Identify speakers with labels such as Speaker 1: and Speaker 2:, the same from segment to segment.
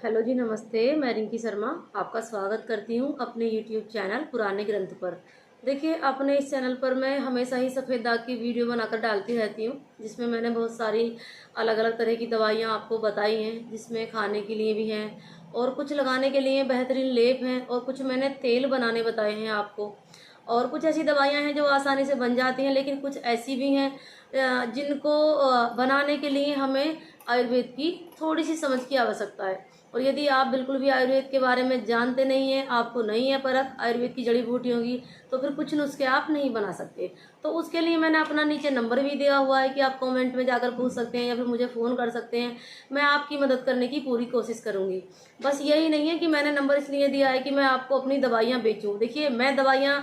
Speaker 1: Hello जी, नमस्ते। मैं रिंकी शर्मा आपका स्वागत करती हूँ अपने यूट्यूब चैनल पुराने ग्रंथ पर। देखिए, अपने इस चैनल पर मैं हमेशा ही सफ़ेद दाग की वीडियो बनाकर डालती रहती हूँ, जिसमें मैंने बहुत सारी अलग अलग तरह की दवाइयाँ आपको बताई हैं, जिसमें खाने के लिए भी हैं और कुछ लगाने के लिए बेहतरीन लेप हैं और कुछ मैंने तेल बनाने बताए हैं आपको। और कुछ ऐसी दवाइयाँ हैं जो आसानी से बन जाती हैं, लेकिन कुछ ऐसी भी हैं जिनको बनाने के लिए हमें आयुर्वेद की थोड़ी सी समझ की आवश्यकता है। और यदि आप बिल्कुल भी आयुर्वेद के बारे में जानते नहीं हैं, आपको नहीं है परख आयुर्वेद की जड़ी बूटियों की, तो फिर कुछ नुस्खे आप नहीं बना सकते। तो उसके लिए मैंने अपना नीचे नंबर भी दिया हुआ है कि आप कमेंट में जाकर पूछ सकते हैं या फिर मुझे फ़ोन कर सकते हैं। मैं आपकी मदद करने की पूरी कोशिश करूँगी। बस यही नहीं है कि मैंने नंबर इसलिए दिया है कि मैं आपको अपनी दवाइयाँ बेचूँ। देखिए, मैं दवाइयाँ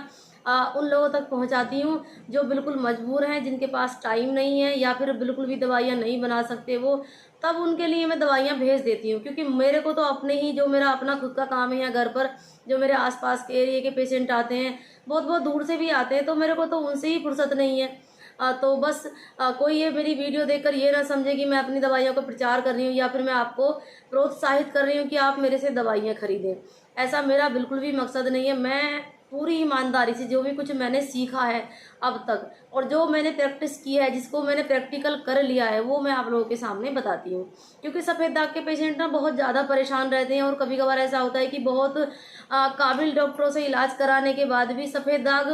Speaker 1: उन लोगों तक पहुंचाती हूँ जो बिल्कुल मजबूर हैं, जिनके पास टाइम नहीं है या फिर बिल्कुल भी दवाइयाँ नहीं बना सकते वो, तब उनके लिए मैं दवाइयाँ भेज देती हूँ। क्योंकि मेरे को तो अपने ही जो मेरा अपना खुद का काम है या घर पर जो मेरे आसपास के एरिया के पेशेंट आते हैं, बहुत बहुत दूर से भी आते हैं, तो मेरे को तो उनसे ही फुर्सत नहीं है। तो बस कोई ये मेरी वीडियो देखकर ये ना समझे कि मैं अपनी दवाइयों का प्रचार कर रही हूँ या फिर मैं आपको प्रोत्साहित कर रही हूँ कि आप मेरे से दवाइयाँ खरीदें। ऐसा मेरा बिल्कुल भी मकसद नहीं है। मैं पूरी ईमानदारी से जो भी कुछ मैंने सीखा है अब तक और जो मैंने प्रैक्टिस की है, जिसको मैंने प्रैक्टिकल कर लिया है, वो मैं आप लोगों के सामने बताती हूँ। क्योंकि सफ़ेद दाग के पेशेंट ना बहुत ज़्यादा परेशान रहते हैं और कभी कभार ऐसा होता है कि बहुत काबिल डॉक्टरों से इलाज कराने के बाद भी सफ़ेद दाग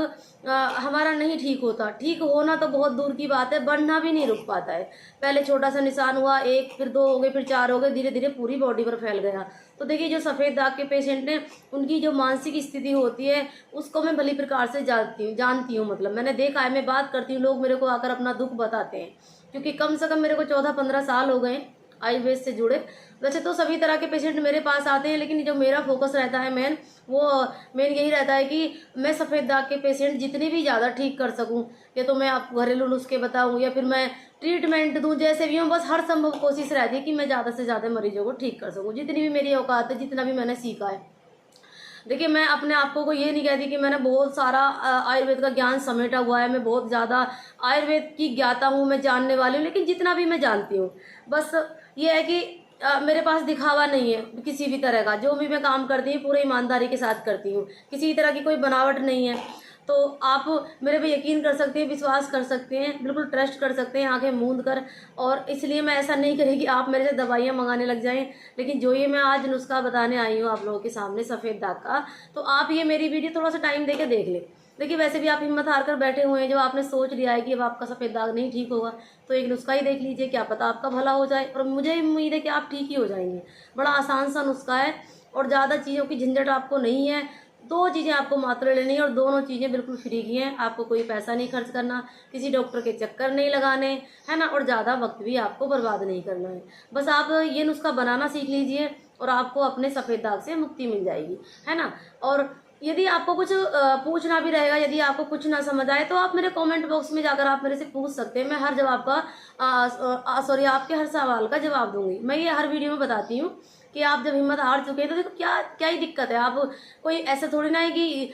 Speaker 1: हमारा नहीं ठीक होता। ठीक होना तो बहुत दूर की बात है, बढ़ना भी नहीं रुक पाता है। पहले छोटा सा निशान हुआ, एक, फिर दो हो गए, फिर चार हो गए, धीरे धीरे पूरी बॉडी पर फैल गया। तो देखिए, जो सफ़ेद दाग के पेशेंट हैं, उनकी जो मानसिक स्थिति होती है उसको मैं भली प्रकार से जानती हूँ। मतलब मैंने देखा है, मैं बात करती हूँ, लोग मेरे को आकर अपना दुख बताते हैं। क्योंकि कम से कम मेरे को 14-15 साल हो गए आयुर्वेद से जुड़े। वैसे तो सभी तरह के पेशेंट मेरे पास आते हैं, लेकिन जो मेरा फोकस रहता है मेन यही रहता है कि मैं सफ़ेद दाग के पेशेंट जितने भी ज़्यादा ठीक कर सकूं, या तो मैं आपको घरेलू नुस्खे बताऊं या फिर मैं ट्रीटमेंट दूं, जैसे भी हूँ। बस हर संभव कोशिश रहती है कि मैं ज़्यादा से ज़्यादा मरीजों को ठीक कर सकूँ, जितनी भी मेरी औकात है, जितना भी मैंने सीखा है। देखिए, मैं अपने आप को ये नहीं कहती कि मैंने बहुत सारा आयुर्वेद का ज्ञान समेटा हुआ है, मैं बहुत ज़्यादा आयुर्वेद की ज्ञाता हूँ, मैं जानने वाली हूँ। लेकिन जितना भी मैं जानती हूँ, बस ये है कि मेरे पास दिखावा नहीं है किसी भी तरह का। जो भी मैं काम करती हूँ पूरी ईमानदारी के साथ करती हूँ, किसी तरह की कोई बनावट नहीं है। तो आप मेरे पे यकीन कर सकते हैं, विश्वास कर सकते हैं, बिल्कुल ट्रस्ट कर सकते हैं आंखें मूंद कर। और इसलिए मैं ऐसा नहीं करी कि आप मेरे से दवाइयाँ मंगाने लग जाएं। लेकिन जो ये मैं आज नुस्खा बताने आई हूँ आप लोगों के सामने सफ़ेद दाग का, तो आप ये मेरी वीडियो थोड़ा सा टाइम देके देख ले। देखिए, वैसे भी आप हिम्मत हार कर बैठे हुए हैं, जब आपने सोच लिया है कि अब आपका सफ़ेद दाग नहीं ठीक होगा, तो एक नुस्खा ही देख लीजिए, क्या पता आपका भला हो जाए। और मुझे उम्मीद है कि आप ठीक ही हो जाएंगे। बड़ा आसान सा नुस्खा है और ज़्यादा चीज़ों की झंझट आपको नहीं है। दो चीज़ें आपको मात्र लेनी है और दोनों चीज़ें बिल्कुल फ्री की हैं। आपको कोई पैसा नहीं खर्च करना, किसी डॉक्टर के चक्कर नहीं लगाने, है ना, और ज़्यादा वक्त भी आपको बर्बाद नहीं करना है। बस आप ये नुस्खा बनाना सीख लीजिए और आपको अपने सफ़ेद दाग से मुक्ति मिल जाएगी, है ना। और यदि आपको कुछ पूछना भी रहेगा, यदि आपको कुछ ना समझ आए, तो आप मेरे कमेंट बॉक्स में जाकर आप मेरे से पूछ सकते हैं। मैं हर जवाब का आपके हर सवाल का जवाब दूंगी। मैं ये हर वीडियो में बताती हूँ कि आप जब हिम्मत हार चुके हैं तो देखो क्या क्या ही दिक्कत है। आप कोई ऐसे थोड़ी ना है कि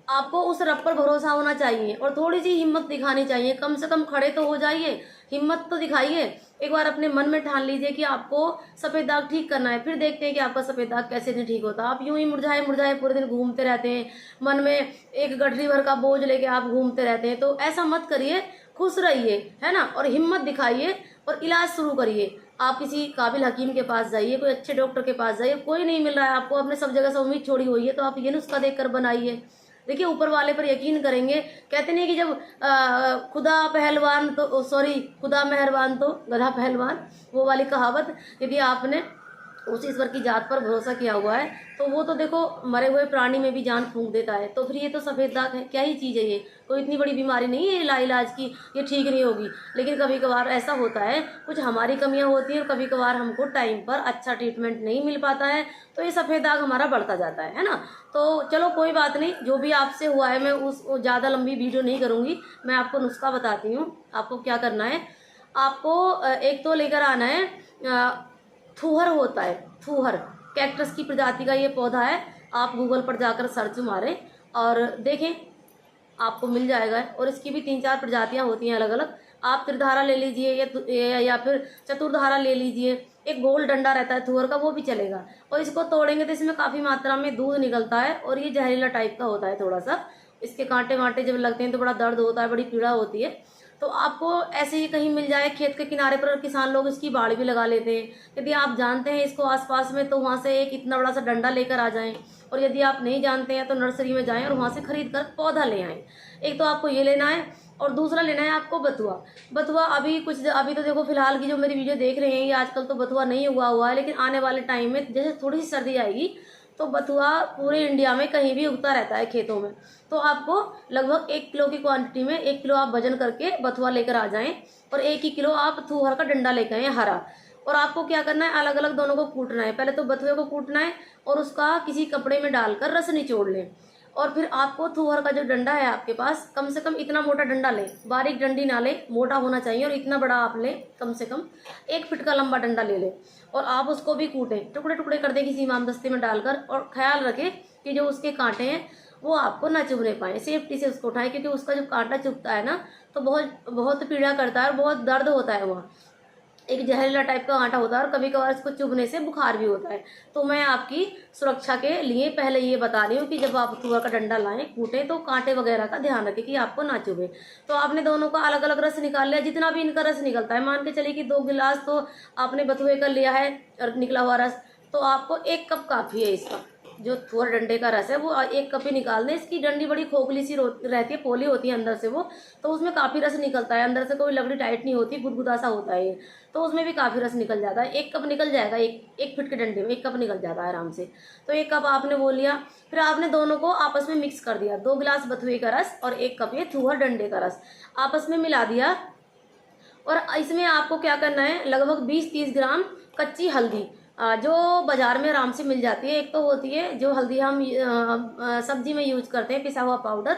Speaker 1: आपको उस रब पर भरोसा होना चाहिए और थोड़ी सी हिम्मत दिखानी चाहिए। कम से कम खड़े तो हो जाइए, हिम्मत तो दिखाइए। एक बार अपने मन में ठान लीजिए कि आपको सफ़ेद दाग ठीक करना है, फिर देखते हैं कि आपका सफ़ेद दाग कैसे नहीं ठीक होता। आप यूं ही मुरझाए मुरझाए पूरे दिन घूमते रहते हैं, मन में एक गठरी भर का बोझ लेके आप घूमते रहते हैं। तो ऐसा मत करिए, खुश रहिए, है ना, और हिम्मत दिखाइए और इलाज शुरू करिए। आप किसी काबिल हकीम के पास जाइए, कोई अच्छे डॉक्टर के पास जाइए। कोई नहीं मिल रहा है आपको, अपने सब जगह से उम्मीद छोड़ी हुई है, तो आप ये नुस्खा देखकर बनाइए। देखिए, ऊपर वाले पर यकीन करेंगे। कहते नहीं कि जब खुदा पहलवान तो सॉरी खुदा मेहरबान तो गधा पहलवान, वो वाली कहावत। यदि आपने उस ईश्वर की जात पर भरोसा किया हुआ है तो वो तो देखो मरे हुए प्राणी में भी जान फूंक देता है। तो फिर ये तो सफ़ेद दाग है, क्या ही चीज़ है ये, कोई इतनी बड़ी बीमारी नहीं है लाइलाज की, ये ठीक नहीं होगी। लेकिन कभी कभार ऐसा होता है, कुछ हमारी कमियां होती हैं और कभी कभार हमको टाइम पर अच्छा ट्रीटमेंट नहीं मिल पाता है, तो ये सफ़ेद दाग हमारा बढ़ता जाता है ना। तो चलो कोई बात नहीं, जो भी आपसे हुआ है मैं उस ज़्यादा लंबी वीडियो नहीं करूँगी। मैं आपको नुस्खा बताती हूँ, आपको क्या करना है। आपको एक तो लेकर आना है थूहर होता है, थूहर कैक्टस की प्रजाति का ये पौधा है। आप गूगल पर जाकर सर्च मारें और देखें, आपको मिल जाएगा। और इसकी भी 3-4 प्रजातियां होती हैं अलग अलग। आप त्रिधारा ले लीजिए या फिर चतुर्धारा ले लीजिए। एक गोल डंडा रहता है थुअर का, वो भी चलेगा। और इसको तोड़ेंगे तो इसमें काफ़ी मात्रा में दूध निकलता है और ये जहरीला टाइप का होता है थोड़ा सा। इसके कांटे वांटे जब लगते हैं तो बड़ा दर्द होता है, बड़ी पीड़ा होती है। तो आपको ऐसे ही कहीं मिल जाए खेत के किनारे पर, किसान लोग इसकी बाड़ भी लगा लेते हैं। यदि आप जानते हैं इसको आसपास में, तो वहाँ से एक इतना बड़ा सा डंडा लेकर आ जाएं। और यदि आप नहीं जानते हैं तो नर्सरी में जाएं और वहाँ से खरीद कर पौधा ले आएँ। एक तो आपको ये लेना है और दूसरा लेना है आपको बथुआ। बथुआ अभी तो देखो फिलहाल की जो मेरी वीडियो देख रहे हैं, ये आजकल तो बथुआ नहीं उगा हुआ है, लेकिन आने वाले टाइम में जैसे थोड़ी सी सर्दी आएगी तो बथुआ पूरे इंडिया में कहीं भी उगता रहता है खेतों में। तो आपको लगभग 1 किलो की क्वांटिटी में 1 किलो आप वजन करके बथुआ लेकर आ जाएं और 1 ही किलो आप थूहर का डंडा लेकर आए हरा। और आपको क्या करना है, अलग अलग दोनों को कूटना है। पहले तो बथुए को कूटना है और उसका किसी कपड़े में डालकर रस निचोड़ लें। और फिर आपको थूहर का जो डंडा है आपके पास, कम से कम इतना मोटा डंडा लें, बारीक डंडी ना लें, मोटा होना चाहिए। और इतना बड़ा आप लें, कम से कम 1 फीट का लंबा डंडा ले लें और आप उसको भी कूटें, टुकड़े टुकड़े कर दें किसी इमामदस्ते में डालकर। और ख्याल रखें कि जो उसके कांटे हैं वो आपको ना चुभने पाए, सेफ्टी से उसको उठाएं, क्योंकि उसका जो कांटा चुभता है ना तो बहुत बहुत पीड़ा करता है और बहुत दर्द होता है। वहाँ एक जहरीला टाइप का कांटा होता है और कभी कभार इसको चुभने से बुखार भी होता है। तो मैं आपकी सुरक्षा के लिए पहले ये बता रही हूँ कि जब आप तुअर का डंडा लाएं, कूटें, तो कांटे वगैरह का ध्यान रखें कि आपको ना चुभे। तो आपने दोनों का अलग अलग रस निकाल लिया, जितना भी इनका रस निकलता है। मान के चलिए कि 2 गिलास तो आपने बथुए का लिया है और निकला हुआ रस, तो आपको 1 कप काफ़ी है। इसका जो थोड़ा डंडे का रस है वो 1 कप ही निकाल दें। इसकी डंडी बड़ी खोखली सी रहती है, पोली होती है अंदर से वो, तो उसमें काफ़ी रस निकलता है। अंदर से कोई लकड़ी टाइट नहीं होती, गुदगुदा सा होता है ये, तो उसमें भी काफ़ी रस निकल जाता है। 1 कप निकल जाएगा, एक फीट के डंडे में 1 कप निकल जाता है आराम से। तो 1 कप आपने वो लिया, फिर आपने दोनों को आपस में मिक्स कर दिया। 2 गिलास बथुए का रस और 1 कप ये थूहर डंडे का रस आपस में मिला दिया। और इसमें आपको क्या करना है, लगभग 20-30 ग्राम कच्ची हल्दी, जो बाजार में आराम से मिल जाती है। एक तो होती है जो हल्दी हम सब्जी में यूज करते हैं, पिसा हुआ पाउडर,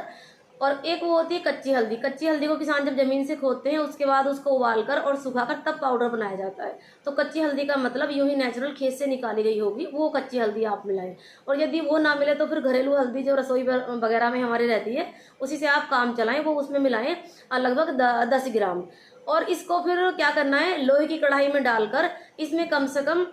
Speaker 1: और एक वो होती है कच्ची हल्दी। कच्ची हल्दी को किसान जब जमीन से खोदते हैं उसके बाद उसको उबालकर और सुखाकर तब पाउडर बनाया जाता है। तो कच्ची हल्दी का मतलब यूं ही नेचुरल खेत से निकाली गई होगी, वो कच्ची हल्दी आप मिलाएं। और यदि वो ना मिले तो फिर घरेलू हल्दी जो रसोई वगैरह में हमारी रहती है, उसी से आप काम चलाएं, वो उसमें मिलाएं लगभग 10 ग्राम। और इसको फिर क्या करना है, लोहे की कढ़ाई में डालकर इसमें कम से कम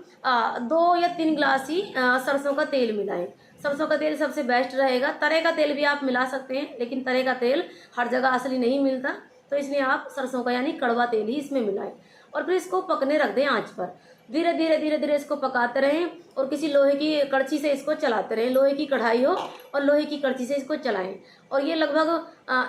Speaker 1: 2 या 3 गिलास ही सरसों का तेल मिलाएं। सरसों का तेल सबसे बेस्ट रहेगा। तरे का तेल भी आप मिला सकते हैं, लेकिन तरे का तेल हर जगह असली नहीं मिलता, तो इसलिए आप सरसों का यानी कड़वा तेल ही इसमें मिलाएं। और फिर इसको पकने रख दें आंच पर। धीरे धीरे धीरे धीरे इसको पकाते रहें और किसी लोहे की कड़छी से इसको चलाते रहें। लोहे की कढ़ाई हो और लोहे की कड़छी से इसको चलाएं। और ये लगभग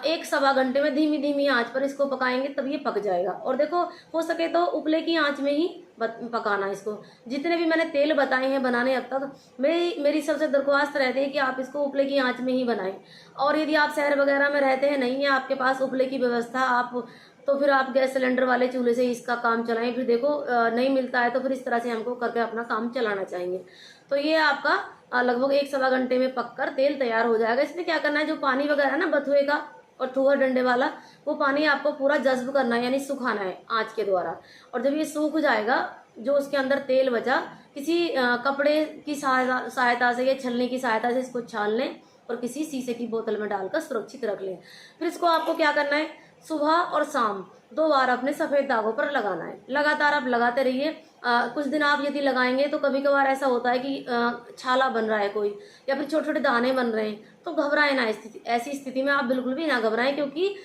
Speaker 1: 1-1.25 घंटे में धीमी धीमी आंच पर इसको पकाएंगे, तब ये पक जाएगा। और देखो, हो सके तो उपले की आंच में ही पकाना इसको। जितने भी मैंने तेल बताए हैं बनाने अब तक, मेरी सबसे दरख्वास्त रहती है कि आप इसको उपले की आंच में ही बनाएं। और यदि आप शहर वगैरह में रहते हैं, नहीं है आपके पास उपले की व्यवस्था, आप तो फिर आप गैस सिलेंडर वाले चूल्हे से इसका काम चलाएं। फिर देखो नहीं मिलता है तो फिर इस तरह से हमको करके अपना काम चलाना चाहिए। तो ये आपका लगभग 1-1.25 घंटे में पककर तेल तैयार हो जाएगा। इसमें क्या करना है, जो पानी वगैरह ना बथुए का और थूहर डंडे वाला, वो पानी आपको पूरा जज्ब करना है, यानी सुखाना है आँच के द्वारा। और जब ये सूख जाएगा, जो उसके अंदर तेल बचा, किसी कपड़े की सहायता से या छलनी की सहायता से इसको छान लें और किसी शीशे की बोतल में डालकर सुरक्षित रख लें। फिर इसको आपको क्या करना है, सुबह और शाम 2 बार अपने सफ़ेद दागों पर लगाना है। लगातार आप लगाते रहिए। कुछ दिन आप यदि लगाएंगे तो कभी कभार ऐसा होता है कि छाला बन रहा है कोई, या फिर छोटे छोटे दाने बन रहे हैं, तो घबराएं ना। ऐसी स्थिति में आप बिल्कुल भी ना घबराएं, क्योंकि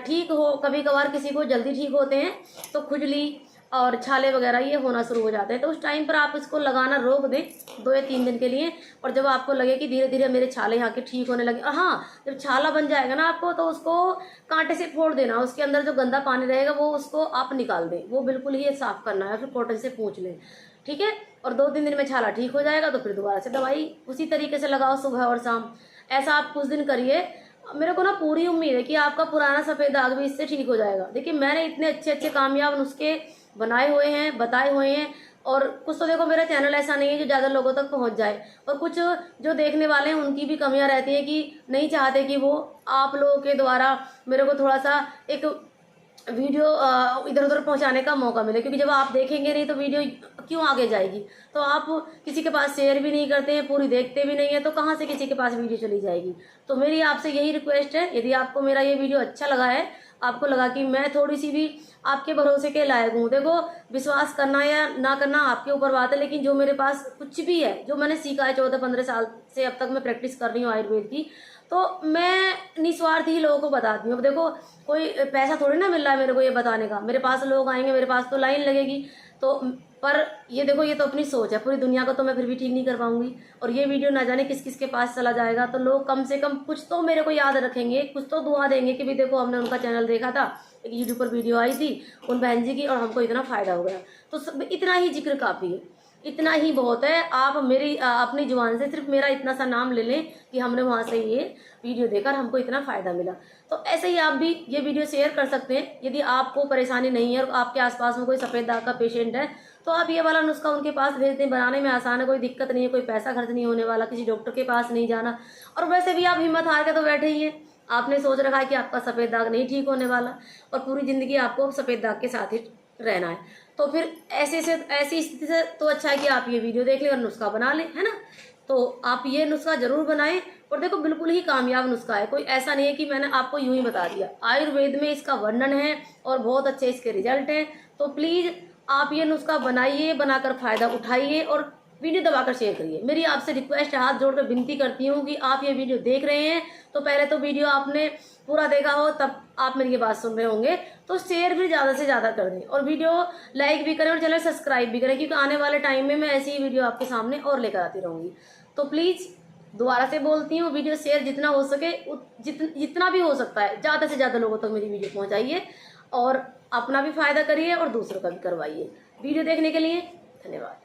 Speaker 1: ठीक हो, कभी कभार किसी को जल्दी ठीक होते हैं तो खुजली और छाले वगैरह ये होना शुरू हो जाते हैं। तो उस टाइम पर आप इसको लगाना रोक दें 2 या 3 दिन के लिए। और जब आपको लगे कि धीरे धीरे मेरे छाले यहाँ के ठीक होने लगे, और हाँ, जब छाला बन जाएगा ना आपको, तो उसको कांटे से फोड़ देना। उसके अंदर जो गंदा पानी रहेगा वो उसको आप निकाल दें, वो बिल्कुल ही साफ करना है, फिर कॉटन से पोंछ लें, ठीक है। और 2-3 दिन में छाला ठीक हो जाएगा तो फिर दोबारा से दवाई उसी तरीके से लगाओ सुबह और शाम। ऐसा आप कुछ दिन करिए। मेरे को ना पूरी उम्मीद है कि आपका पुराना सफ़ेद दाग भी इससे ठीक हो जाएगा। देखिए, मैंने इतने अच्छे अच्छे कामयाब नुस्खे बनाए हुए हैं, बताए हुए हैं। और कुछ तो देखो, मेरा चैनल ऐसा नहीं है जो ज़्यादा लोगों तक पहुंच जाए, और कुछ जो देखने वाले हैं उनकी भी कमियां रहती है कि नहीं चाहते कि वो आप लोगों के द्वारा मेरे को थोड़ा सा एक वीडियो इधर उधर पहुंचाने का मौका मिले। क्योंकि जब आप देखेंगे नहीं तो वीडियो क्यों आगे जाएगी। तो आप किसी के पास शेयर भी नहीं करते हैं, पूरी देखते भी नहीं है, तो कहाँ से किसी के पास वीडियो चली जाएगी। तो मेरी आपसे यही रिक्वेस्ट है, यदि आपको मेरा ये वीडियो अच्छा लगा है, आपको लगा कि मैं थोड़ी सी भी आपके भरोसे के लायक हूँ। देखो, विश्वास करना या ना करना आपके ऊपर बात है, लेकिन जो मेरे पास कुछ भी है, जो मैंने सीखा है 14-15 साल से अब तक मैं प्रैक्टिस कर रही हूँ आयुर्वेद की, तो मैं निस्वार्थ ही लोगों को बताती हूँ। अब देखो, कोई पैसा थोड़ी ना मिल रहा है मेरे को ये बताने का, मेरे पास लोग आएंगे, मेरे पास तो लाइन लगेगी। तो पर ये देखो, ये तो अपनी सोच है, पूरी दुनिया को तो मैं फिर भी ठीक नहीं कर पाऊंगी। और ये वीडियो ना जाने किस किस के पास चला जाएगा, तो लोग कम से कम कुछ तो मेरे को याद रखेंगे, कुछ तो दुआ देंगे कि भी देखो हमने उनका चैनल देखा था, एक यूट्यूब पर वीडियो आई थी उन बहन जी की और हमको इतना फ़ायदा हो गया। तो इतना ही जिक्र काफ़ी है, इतना ही बहुत है। आप मेरी अपनी जुबान से सिर्फ मेरा इतना सा नाम ले लें कि हमने वहाँ से ये वीडियो देखकर हमको इतना फ़ायदा मिला। तो ऐसे ही आप भी ये वीडियो शेयर कर सकते हैं। यदि आपको परेशानी नहीं है और आपके आसपास में कोई सफ़ेद दाग का पेशेंट है, तो आप ये वाला नुस्खा उनके पास भेज दें। बनाने में आसान है, कोई दिक्कत नहीं है, कोई पैसा खर्च नहीं होने वाला, किसी डॉक्टर के पास नहीं जाना। और वैसे भी आप हिम्मत हार के तो बैठे ही हैं, आपने सोच रखा है कि आपका सफ़ेद दाग नहीं ठीक होने वाला और पूरी ज़िंदगी आपको सफ़ेद दाग के साथ ही रहना है। तो फिर ऐसी स्थिति से तो अच्छा है कि आप ये वीडियो देख लें और नुस्खा बना लें, है ना। तो आप ये नुस्खा ज़रूर बनाएं और देखो, बिल्कुल ही कामयाब नुस्खा है, कोई ऐसा नहीं है कि मैंने आपको यूं ही बता दिया। आयुर्वेद में इसका वर्णन है और बहुत अच्छे इसके रिजल्ट हैं। तो प्लीज़ आप ये नुस्खा बनाइए, बनाकर फ़ायदा उठाइए और वीडियो दबाकर शेयर करिए। मेरी आपसे रिक्वेस्ट है, हाथ जोड़कर विनती करती हूँ कि आप ये वीडियो देख रहे हैं तो पहले तो वीडियो आपने पूरा देखा हो, तब आप मेरी ये बात सुन रहे होंगे, तो शेयर भी ज़्यादा से ज़्यादा कर दें और वीडियो लाइक भी करें और चैनल सब्सक्राइब भी करें, क्योंकि आने वाले टाइम में मैं ऐसी ही वीडियो आपके सामने और लेकर आती रहूँगी। तो प्लीज़ दोबारा से बोलती हूँ, वीडियो शेयर जितना हो सके जितना भी हो सकता है ज़्यादा से ज़्यादा लोगों तक मेरी वीडियो पहुँचाइए और अपना भी फ़ायदा करिए और दूसरों का भी करवाइए। वीडियो देखने के लिए धन्यवाद।